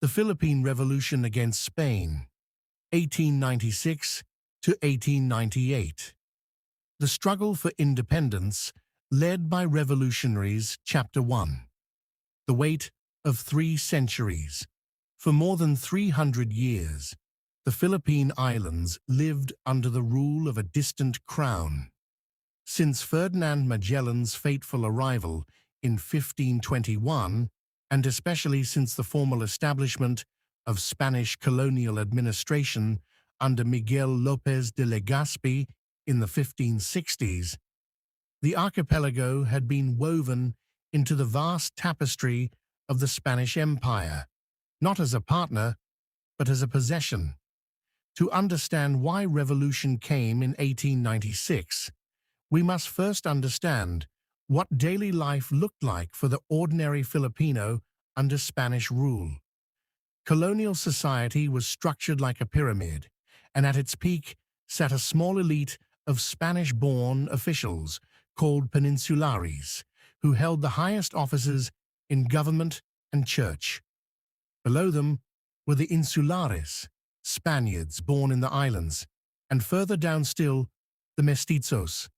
The Philippine Revolution against Spain, 1896 to 1898. The Struggle for Independence, led by revolutionaries, Chapter 1. The weight of 3 centuries. For more than 300 years, the Philippine Islands lived under the rule of a distant crown. Since Ferdinand Magellan's fateful arrival in 1521, and especially since the formal establishment of Spanish colonial administration under Miguel López de Legazpi in the 1560s, the archipelago had been woven into the vast tapestry of the Spanish Empire, not as a partner, but as a possession. To understand why revolution came in 1896, we must first understand what daily life looked like for the ordinary Filipino under Spanish rule. Colonial society was structured like a pyramid, and at its peak sat a small elite of Spanish-born officials called peninsulares, who held the highest offices in government and church. Below them were the insulares, Spaniards born in the islands, and further down still, the mestizos,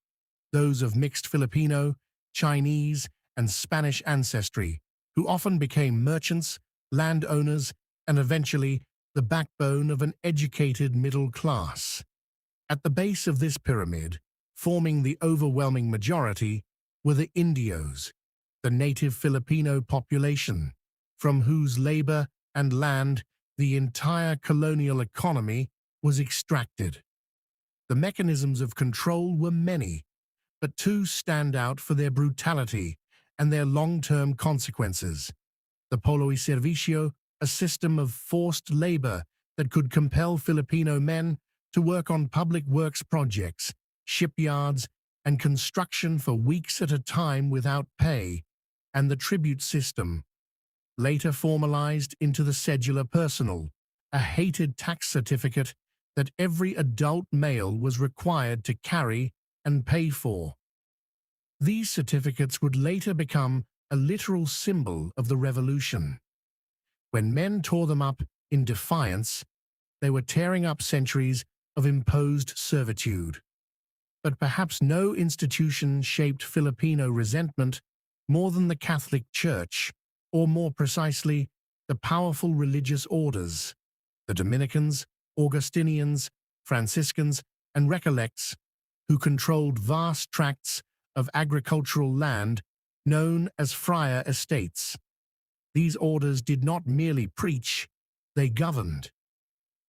those of mixed Filipino, Chinese, and Spanish ancestry, who often became merchants, landowners, and eventually the backbone of an educated middle class. At the base of this pyramid, forming the overwhelming majority, were the Indios, the native Filipino population, from whose labor and land the entire colonial economy was extracted. The mechanisms of control were many, but 2 stand out for their brutality and their long-term consequences. The polo y servicio, a system of forced labor that could compel Filipino men to work on public works projects, shipyards, and construction for weeks at a time without pay, and the tribute system, later formalized into the cedula personal, a hated tax certificate that every adult male was required to carry and pay for. These certificates would later become a literal symbol of the revolution. When men tore them up in defiance, they were tearing up centuries of imposed servitude. But perhaps no institution shaped Filipino resentment more than the Catholic Church, or more precisely, the powerful religious orders, the Dominicans, Augustinians, Franciscans, and Recollects, who controlled vast tracts of agricultural land known as friar estates. These orders did not merely preach, they governed.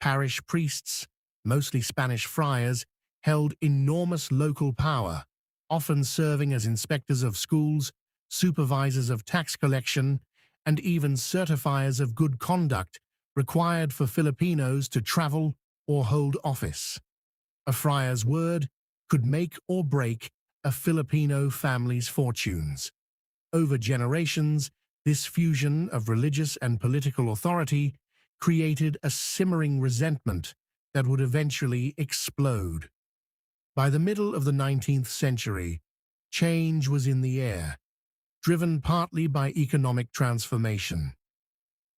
Parish priests, mostly Spanish friars, held enormous local power, often serving as inspectors of schools, supervisors of tax collection, and even certifiers of good conduct required for Filipinos to travel or hold office. A friar's word could make or break a Filipino family's fortunes. Over generations, this fusion of religious and political authority created a simmering resentment that would eventually explode. By the middle of the 19th century, change was in the air, driven partly by economic transformation.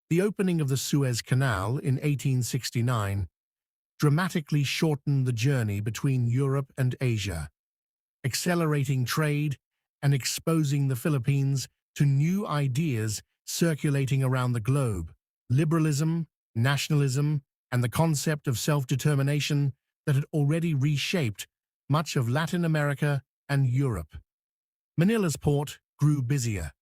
The opening of the Suez Canal in 1869 dramatically shortened the journey between Europe and Asia, accelerating trade and exposing the Philippines to new ideas circulating around the globe: liberalism, nationalism, and the concept of self-determination that had already reshaped much of Latin America and Europe. Manila's port grew busier.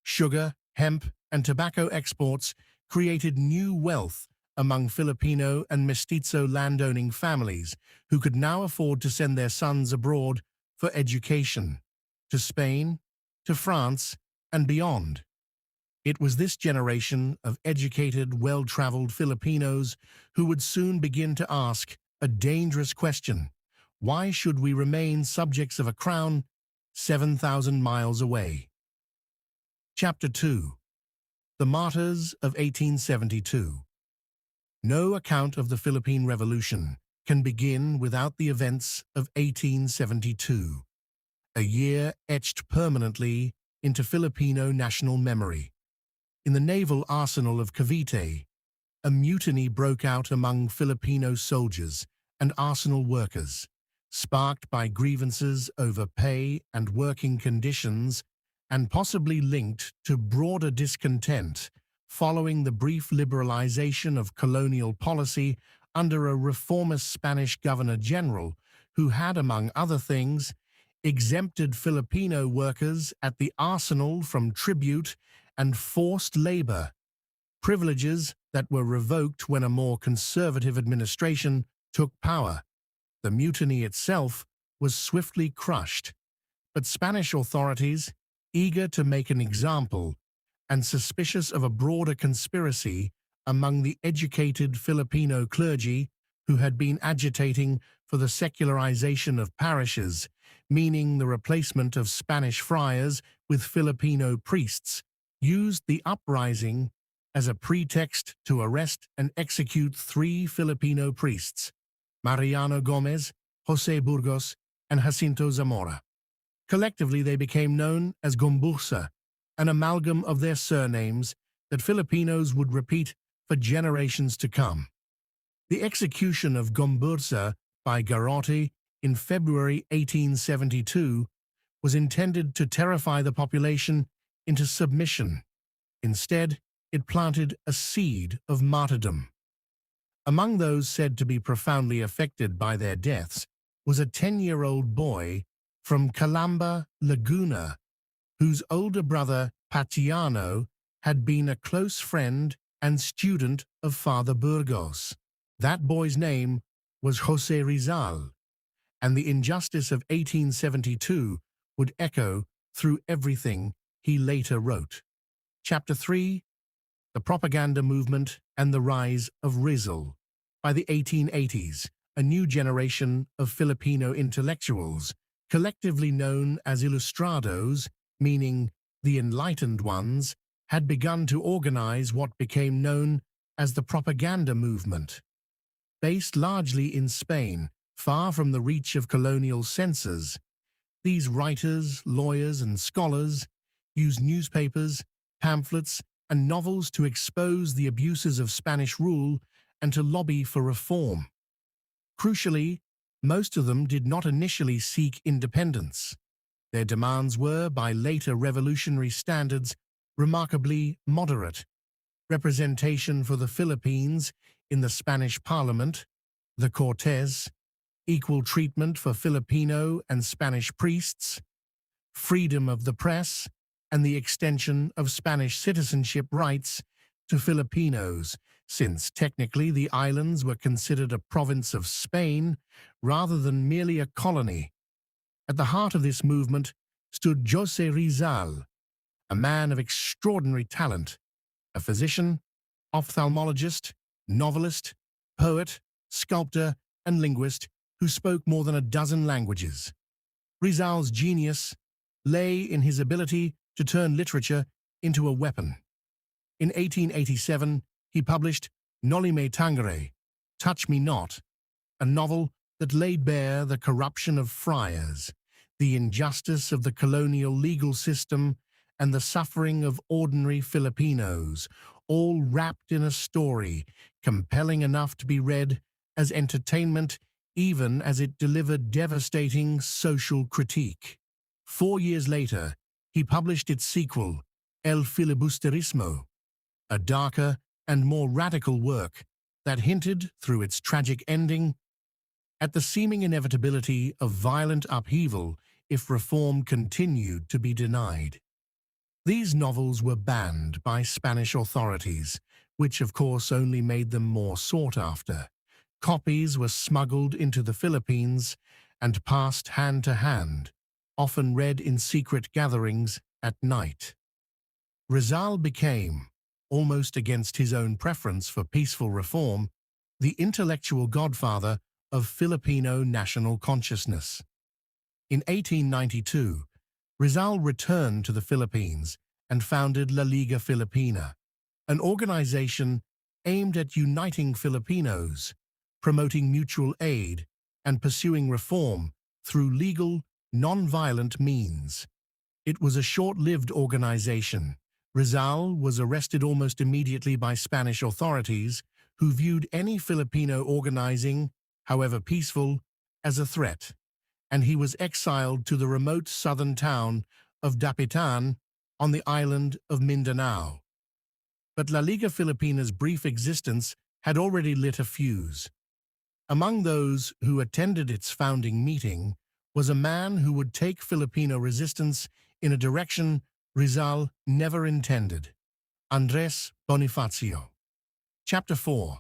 Sugar, hemp, and tobacco exports created new wealth among Filipino and mestizo landowning families who could now afford to send their sons abroad for education, to Spain, to France, and beyond. It was this generation of educated, well-traveled Filipinos who would soon begin to ask a dangerous question: why should we remain subjects of a crown 7,000 miles away? Chapter 2. The Martyrs of 1872. No account of the Philippine Revolution can begin without the events of 1872, a year etched permanently into Filipino national memory. In the naval arsenal of Cavite, a mutiny broke out among Filipino soldiers and arsenal workers, sparked by grievances over pay and working conditions, and possibly linked to broader discontent following the brief liberalization of colonial policy under a reformist Spanish governor-general who had, among other things, exempted Filipino workers at the arsenal from tribute and forced labor, privileges that were revoked when a more conservative administration took power. The mutiny itself was swiftly crushed, but Spanish authorities, eager to make an example and suspicious of a broader conspiracy among the educated Filipino clergy who had been agitating for the secularization of parishes, meaning the replacement of Spanish friars with Filipino priests, used the uprising as a pretext to arrest and execute 3 Filipino priests, Mariano Gomez, Jose Burgos, and Jacinto Zamora. Collectively, they became known as Gombursa, an amalgam of their surnames that Filipinos would repeat for generations to come. The execution of Gombursa by Garrote in February 1872 was intended to terrify the population into submission. Instead, it planted a seed of martyrdom. Among those said to be profoundly affected by their deaths was a 10-year-old boy from Calamba, Laguna, whose older brother, Patiano, had been a close friend and student of Father Burgos. That boy's name was Jose Rizal, and the injustice of 1872 would echo through everything he later wrote. Chapter 3: The Propaganda Movement and the Rise of Rizal. By the 1880s, a new generation of Filipino intellectuals, collectively known as Ilustrados, meaning the enlightened ones, had begun to organize what became known as the propaganda movement. Based largely in Spain, far from the reach of colonial censors, these writers, lawyers, and scholars used newspapers, pamphlets, and novels to expose the abuses of Spanish rule and to lobby for reform. Crucially, most of them did not initially seek independence. Their demands were, by later revolutionary standards, remarkably moderate: representation for the Philippines in the Spanish Parliament, the Cortes, equal treatment for Filipino and Spanish priests, freedom of the press, and the extension of Spanish citizenship rights to Filipinos, since technically the islands were considered a province of Spain rather than merely a colony. At the heart of this movement stood Jose Rizal, a man of extraordinary talent, a physician, ophthalmologist, novelist, poet, sculptor, and linguist who spoke more than a dozen languages. Rizal's genius lay in his ability to turn literature into a weapon. In 1887, he published Noli Me Tangere, Touch Me Not, a novel that laid bare the corruption of friars, the injustice of the colonial legal system, and the suffering of ordinary Filipinos, all wrapped in a story compelling enough to be read as entertainment, even as it delivered devastating social critique. 4 years later, he published its sequel, El Filibusterismo, a darker and more radical work that hinted, through its tragic ending, at the seeming inevitability of violent upheaval if reform continued to be denied. These novels were banned by Spanish authorities, which of course only made them more sought after. Copies were smuggled into the Philippines and passed hand to hand, often read in secret gatherings at night. Rizal became, almost against his own preference for peaceful reform, the intellectual godfather of Filipino national consciousness. In 1892, Rizal returned to the Philippines and founded La Liga Filipina, an organization aimed at uniting Filipinos, promoting mutual aid, and pursuing reform through legal, non-violent means. It was a short-lived organization. Rizal was arrested almost immediately by Spanish authorities, who viewed any Filipino organizing, however peaceful, as a threat, and he was exiled to the remote southern town of Dapitan on the island of Mindanao. But La Liga Filipina's brief existence had already lit a fuse. Among those who attended its founding meeting was a man who would take Filipino resistance in a direction Rizal never intended, Andres Bonifacio. Chapter 4.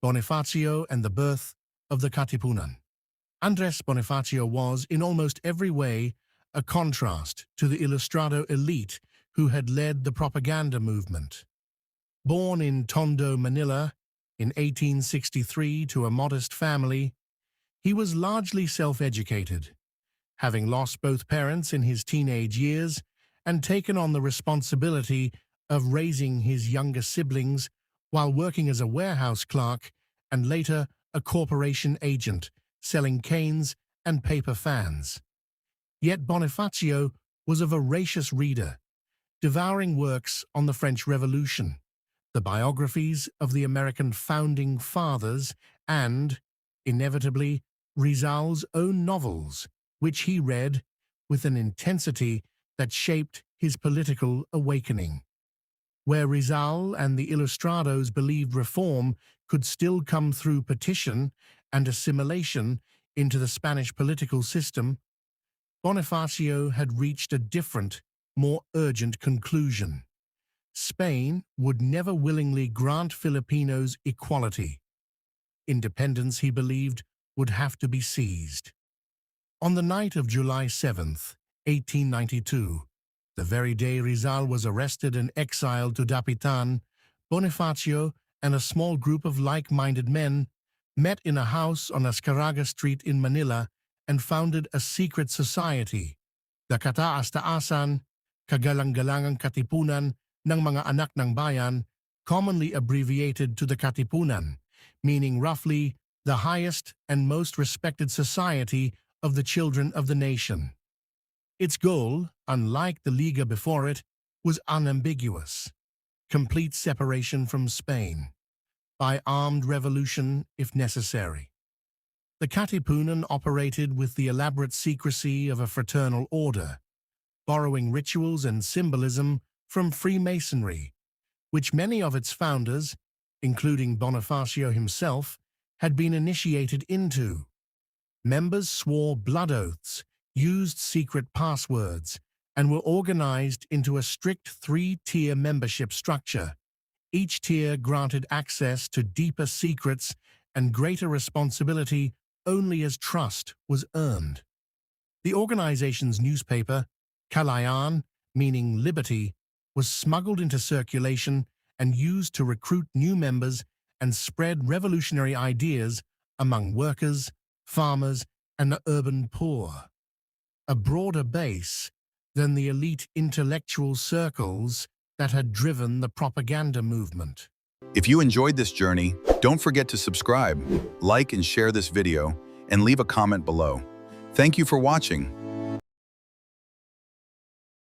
Bonifacio and the Birth of the Katipunan. Andres Bonifacio was, in almost every way, a contrast to the Ilustrado elite who had led the propaganda movement. Born in Tondo, Manila, in 1863 to a modest family, he was largely self-educated, having lost both parents in his teenage years and taken on the responsibility of raising his younger siblings while working as a warehouse clerk and later a corporation agent, selling canes and paper fans. Yet Bonifacio was a voracious reader, devouring works on the French Revolution, the biographies of the American founding fathers, and, inevitably, Rizal's own novels, which he read with an intensity that shaped his political awakening. Where Rizal and the Ilustrados believed reform could still come through petition and assimilation into the Spanish political system, Bonifacio had reached a different, more urgent conclusion. Spain would never willingly grant Filipinos equality. Independence, he believed, would have to be seized. On the night of July 7th, 1892, the very day Rizal was arrested and exiled to Dapitan, Bonifacio and a small group of like-minded men met in a house on Ascaraga Street in Manila and founded a secret society, the Kataas-Taasan, Kagalang-galangang Katipunan ng mga anak ng bayan, commonly abbreviated to the Katipunan, meaning roughly the highest and most respected society of the children of the nation. Its goal, unlike the Liga before it, was unambiguous: complete separation from Spain, by armed revolution if necessary. The Katipunan operated with the elaborate secrecy of a fraternal order, borrowing rituals and symbolism from Freemasonry, which many of its founders, including Bonifacio himself, had been initiated into. Members swore blood oaths, used secret passwords, and were organized into a strict three-tier membership structure. Each tier granted access to deeper secrets and greater responsibility only as trust was earned. The organization's newspaper, Kalayan, meaning liberty, was smuggled into circulation and used to recruit new members and spread revolutionary ideas among workers, farmers, and the urban poor. A broader base than the elite intellectual circles that had driven the propaganda movement. If you enjoyed this journey, don't forget to subscribe, like and share this video, and leave a comment below. Thank you for watching.